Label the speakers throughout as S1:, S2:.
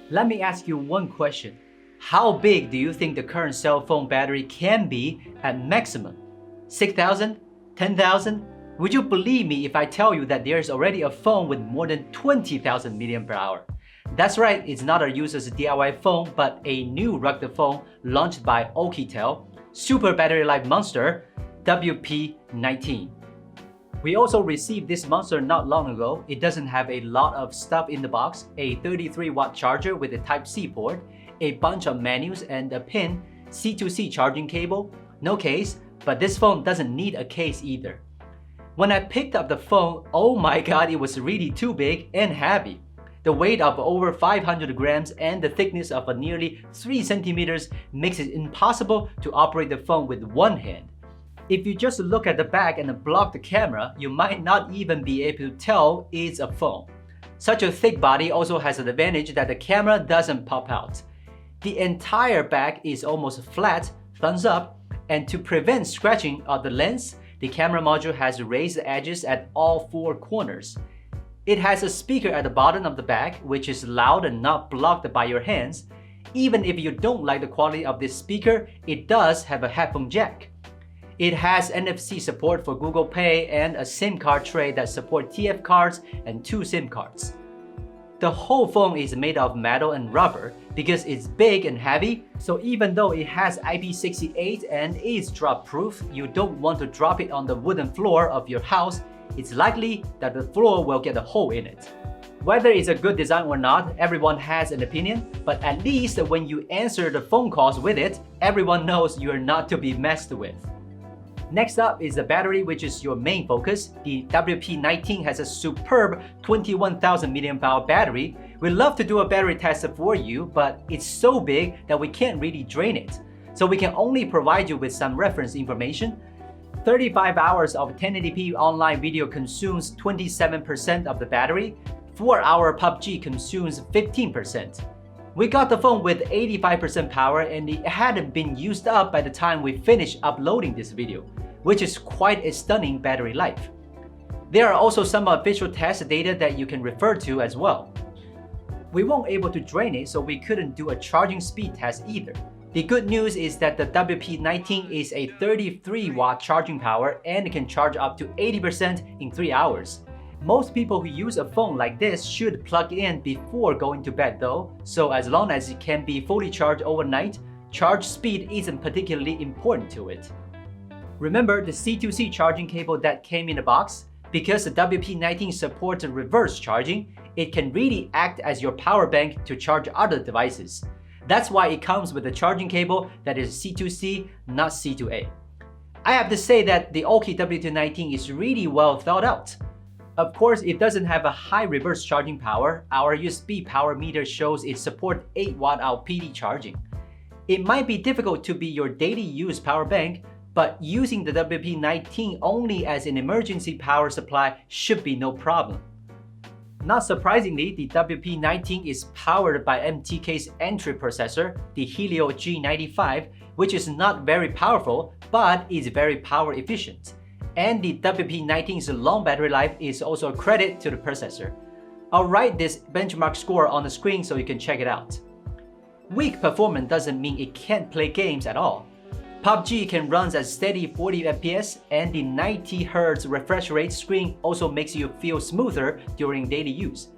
S1: Let me ask you one question. How big do you think the current cell phone battery can be at maximum? 6,000? 10,000? Would you believe me if I tell you that there's already a phone with more than 20,000 mAh? That's right, it's not a user's DIY phone, but a new rugged phone launched by Oukitel, Super Battery Life Monster, WP19. We also received this monster not long ago. It doesn't have a lot of stuff in the box, a 33-watt charger with a Type-C port, a bunch of menus and a pin, C2C charging cable, no case, but this phone doesn't need a case either. When I picked up the phone, oh my god, it was really too big and heavy. The weight of over 500 grams and the thickness of nearly 3 centimeters makes it impossible to operate the phone with one hand. If you just look at the back and block the camera, you might not even be able to tell it's a phone. Such a thick body also has an advantage that the camera doesn't pop out. The entire back is almost flat, thumbs up, and to prevent scratching of the lens, the camera module has raised edges at all 4 corners. It has a speaker at the bottom of the back, which is loud and not blocked by your hands. Even if you don't like the quality of this speaker, it does have a headphone jack. It has NFC support for Google Pay and a SIM card tray that supports TF cards and 2 SIM cards. The whole phone is made of metal and rubber because it's big and heavy, so even though it has IP68 and is drop-proof, you don't want to drop it on the wooden floor of your house. It's likely that the floor will get a hole in it. Whether it's a good design or not, everyone has an opinion, but at least when you answer the phone calls with it, everyone knows you're not to be messed with. Next up is the battery, which is your main focus. The WP19 has a superb 21,000 mAh battery. We'd love to do a battery test for you, but it's so big that we can't really drain it. So we can only provide you with some reference information. 35 hours of 1080p online video consumes 27% of the battery. 4-hour PUBG consumes 15%. We got the phone with 85% power and it hadn't been used up by the time we finished uploading this video, which is quite a stunning battery life. There are also some official test data that you can refer to as well. We weren't able to drain it, so we couldn't do a charging speed test either. The good news is that the WP19 is a 33-watt charging power and can charge up to 80% in 3 hours. Most people who use a phone like this should plug in before going to bed though, so as long as it can be fully charged overnight, charge speed isn't particularly important to it. Remember the C2C charging cable that came in the box? Because the WP19 supports reverse charging, it can really act as your power bank to charge other devices. That's why it comes with a charging cable that is C2C, not C2A. I have to say that the Ouki WP19 is really well thought out. Of course, it doesn't have a high reverse charging power. Our USB power meter shows it supports 8-watt PD charging. It might be difficult to be your daily use power bank, but using the WP19 only as an emergency power supply should be no problem. Not surprisingly, the WP19 is powered by MTK's entry processor, the Helio G95, which is not very powerful, but is very power efficient. And the WP19's long battery life is also a credit to the processor. I'll write this benchmark score on the screen so you can check it out. Weak performance doesn't mean it can't play games at all. PUBG can run at steady 40 FPS and the 90Hz refresh rate screen also makes you feel smoother during daily use.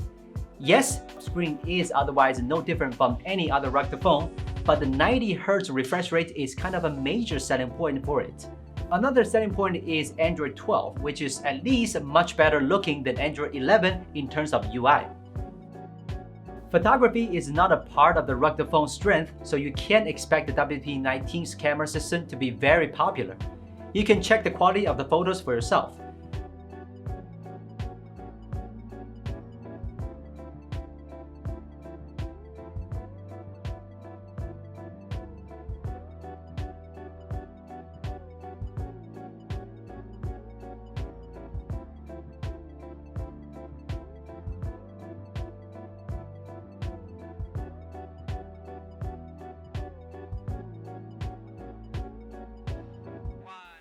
S1: Yes, screen is otherwise no different from any other rugged phone, but the 90Hz refresh rate is kind of a major selling point for it. Another selling point is Android 12, which is at least much better looking than Android 11 in terms of UI. Photography is not a part of the rugged phone's strength, so you can't expect the WP19's camera system to be very popular. You can check the quality of the photos for yourself.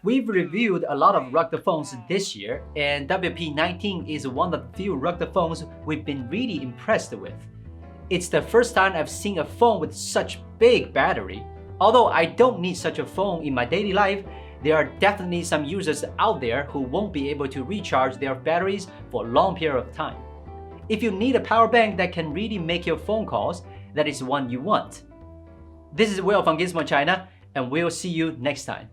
S1: We've reviewed a lot of rugged phones this year, and WP19 is one of the few rugged phones we've been really impressed with. It's the first time I've seen a phone with such big battery. Although I don't need such a phone in my daily life, there are definitely some users out there who won't be able to recharge their batteries for a long period of time. If you need a power bank that can really make your phone calls, that is one you want. This is Will from Gizmo China, and we'll see you next time.